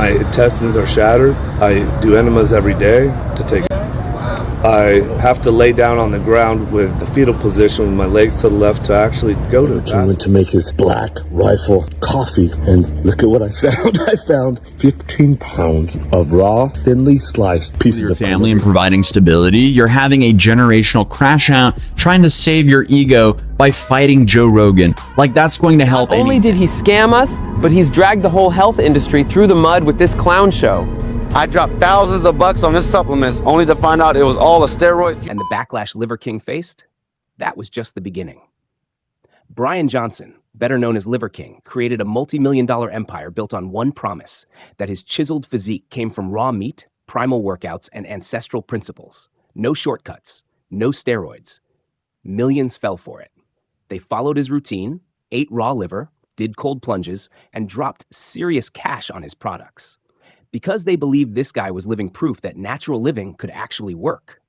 My intestines are shattered. I do enemas every day to take. I have to lay down on the ground with the fetal position with my legs to the left to actually go to the bathroom. Went to make his Black Rifle coffee, and look at what I found. I found 15 pounds of raw, thinly sliced pieces your of family and providing stability. You're having a generational crash out, trying to save your ego by fighting Joe Rogan. Like that's going to help. Not only did he scam us, but he's dragged the whole health industry through the mud with this clown show. I dropped thousands of bucks on his supplements only to find out it was all a steroid. And the backlash Liver King faced, that was just the beginning. Brian Johnson, better known as Liver King, created a multi-million-dollar empire built on one promise, that his chiseled physique came from raw meat, primal workouts, and ancestral principles. No shortcuts, no steroids. Millions fell for it. They followed his routine, ate raw liver, did cold plunges, and dropped serious cash on his products, because they believed this guy was living proof that natural living could actually work.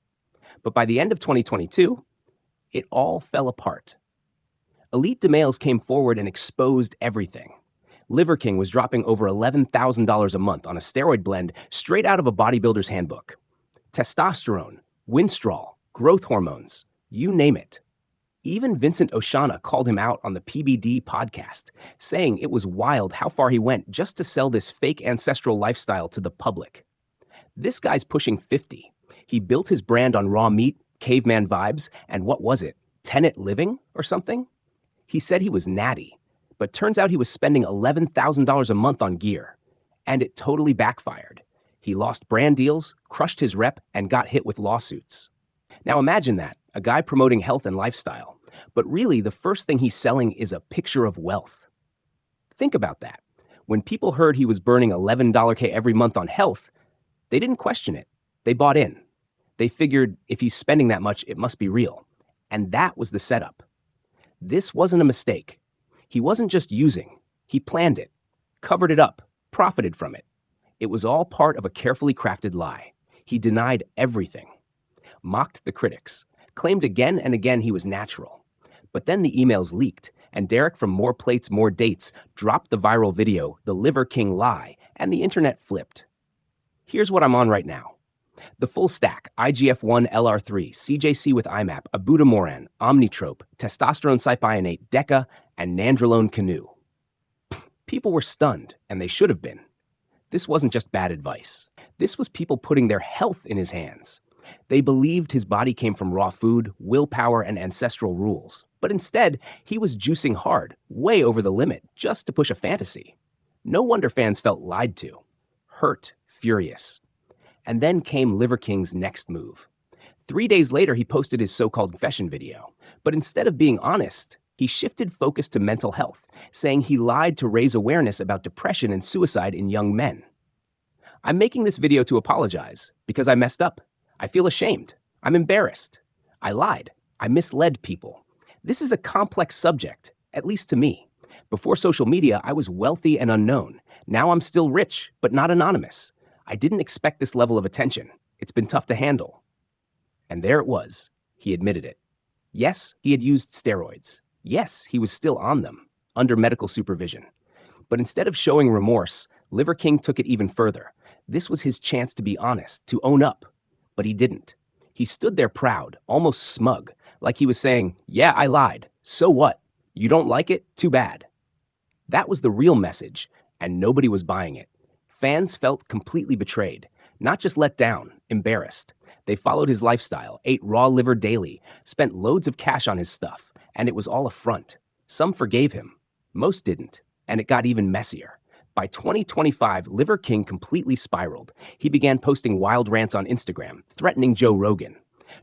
But by the end of 2022, it all fell apart. Elite DeMales came forward and exposed everything. Liver King was dropping over $11,000 a month on a steroid blend straight out of a bodybuilder's handbook. Testosterone, Winstrol, growth hormones, you name it. Even Vincent Oshana called him out on the PBD podcast, saying it was wild how far he went just to sell this fake ancestral lifestyle to the public. This guy's pushing 50. He built his brand on raw meat, caveman vibes, and what was it, tenet living or something? He said he was natty, but turns out he was spending $11,000 a month on gear. And it totally backfired. He lost brand deals, crushed his rep, and got hit with lawsuits. Now imagine that, a guy promoting health and lifestyle, but really the first thing he's selling is a picture of wealth. Think about that. When people heard he was burning $11K every month on health, they didn't question it. They bought in. They figured if he's spending that much, it must be real. And that was the setup. This wasn't a mistake. He wasn't just using. He planned it, covered it up, profited from it. It was all part of a carefully crafted lie. He denied everything, mocked the critics, claimed again and again he was natural. But then the emails leaked, and Derek from More Plates, More Dates dropped the viral video, The Liver King Lie, and the internet flipped. Here's what I'm on right now. The full stack, IGF-1 LR3, CJC with IMAP, Abutamoran, Omnitrope, testosterone cypionate, DECA, and nandrolone canoe. People were stunned, and they should have been. This wasn't just bad advice. This was people putting their health in his hands. They believed his body came from raw food, willpower, and ancestral rules. But instead, he was juicing hard, way over the limit, just to push a fantasy. No wonder fans felt lied to, hurt, furious. And then came Liver King's next move. 3 days later, he posted his so-called confession video. But instead of being honest, he shifted focus to mental health, saying he lied to raise awareness about depression and suicide in young men. I'm making this video to apologize because I messed up. I feel ashamed. I'm embarrassed. I lied. I misled people. This is a complex subject, at least to me. Before social media, I was wealthy and unknown. Now I'm still rich, but not anonymous. I didn't expect this level of attention. It's been tough to handle. And there it was. He admitted it. Yes, he had used steroids. Yes, he was still on them, under medical supervision. But instead of showing remorse, Liver King took it even further. This was his chance to be honest, to own up. But he didn't. He stood there proud, almost smug, like he was saying, yeah, I lied. So what? You don't like it? Too bad. That was the real message, and nobody was buying it. Fans felt completely betrayed, not just let down, embarrassed. They followed his lifestyle, ate raw liver daily, spent loads of cash on his stuff, and it was all a front. Some forgave him. Most didn't, and it got even messier. By 2025, Liver King completely spiraled. He began posting wild rants on Instagram, threatening Joe Rogan.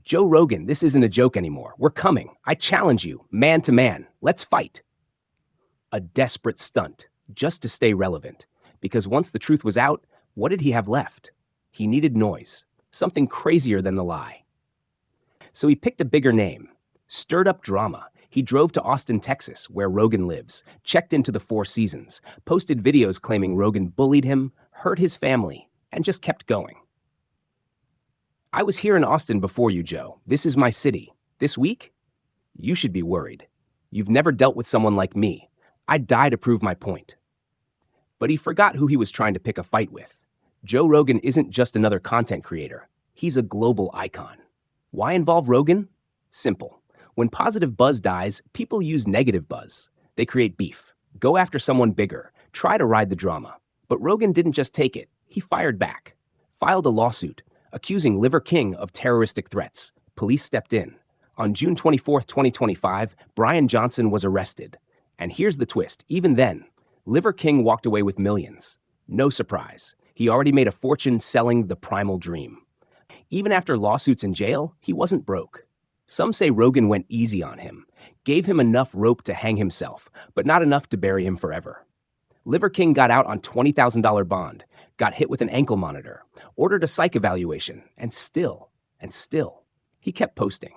Joe Rogan, this isn't a joke anymore. We're coming. I challenge you, man to man. Let's fight. A desperate stunt, just to stay relevant. Because once the truth was out, what did he have left? He needed noise, something crazier than the lie. So he picked a bigger name, stirred up drama. He drove to Austin, Texas, where Rogan lives, checked into the Four Seasons, posted videos claiming Rogan bullied him, hurt his family, and just kept going. I was here in Austin before you, Joe. This is my city. This week? You should be worried. You've never dealt with someone like me. I'd die to prove my point. But he forgot who he was trying to pick a fight with. Joe Rogan isn't just another content creator. He's a global icon. Why involve Rogan? Simple. When positive buzz dies, people use negative buzz. They create beef, go after someone bigger, try to ride the drama. But Rogan didn't just take it. He fired back, filed a lawsuit, accusing Liver King of terroristic threats. Police stepped in. On June 24, 2025, Brian Johnson was arrested. And here's the twist. Even then, Liver King walked away with millions. No surprise. He already made a fortune selling the primal dream. Even after lawsuits and jail, he wasn't broke. Some say Rogan went easy on him, gave him enough rope to hang himself, but not enough to bury him forever. Liver King got out on $20,000 bond, got hit with an ankle monitor, ordered a psych evaluation, and still, he kept posting.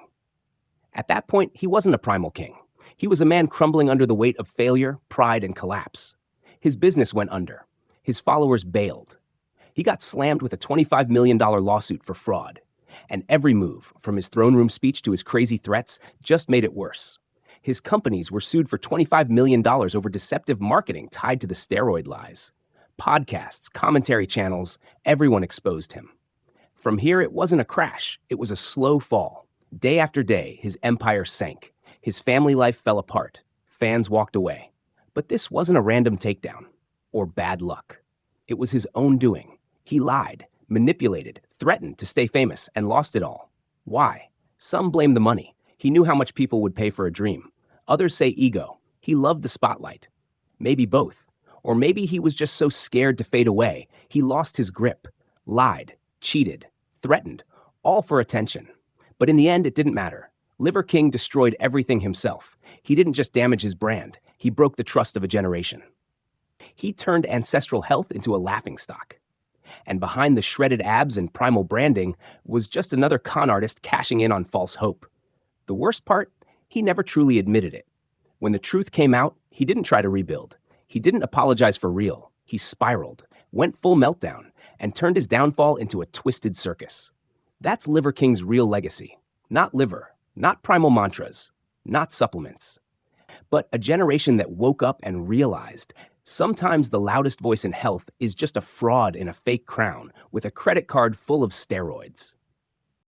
At that point, he wasn't a primal king. He was a man crumbling under the weight of failure, pride, and collapse. His business went under. His followers bailed. He got slammed with a $25 million lawsuit for fraud. And every move, from his throne room speech to his crazy threats, just made it worse. His companies were sued for $25 million over deceptive marketing tied to the steroid lies. Podcasts, commentary channels, everyone exposed him. From here, it wasn't a crash. It was a slow fall. Day after day, his empire sank. His family life fell apart. Fans walked away. But this wasn't a random takedown or bad luck. It was his own doing. He lied, manipulated, threatened to stay famous, and lost it all. Why? Some blame the money. He knew how much people would pay for a dream. Others say ego. He loved the spotlight. Maybe both. Or maybe he was just so scared to fade away, he lost his grip, lied, cheated, threatened, all for attention. But in the end, it didn't matter. Liver King destroyed everything himself. He didn't just damage his brand, he broke the trust of a generation. He turned ancestral health into a laughingstock. And behind the shredded abs and primal branding was just another con artist cashing in on false hope. The worst part, he never truly admitted it. When the truth came out, he didn't try to rebuild. He didn't apologize for real. He spiraled, went full meltdown, and turned his downfall into a twisted circus. That's Liver King's real legacy. Not liver, not primal mantras, not supplements. But a generation that woke up and realized sometimes the loudest voice in health is just a fraud in a fake crown with a credit card full of steroids.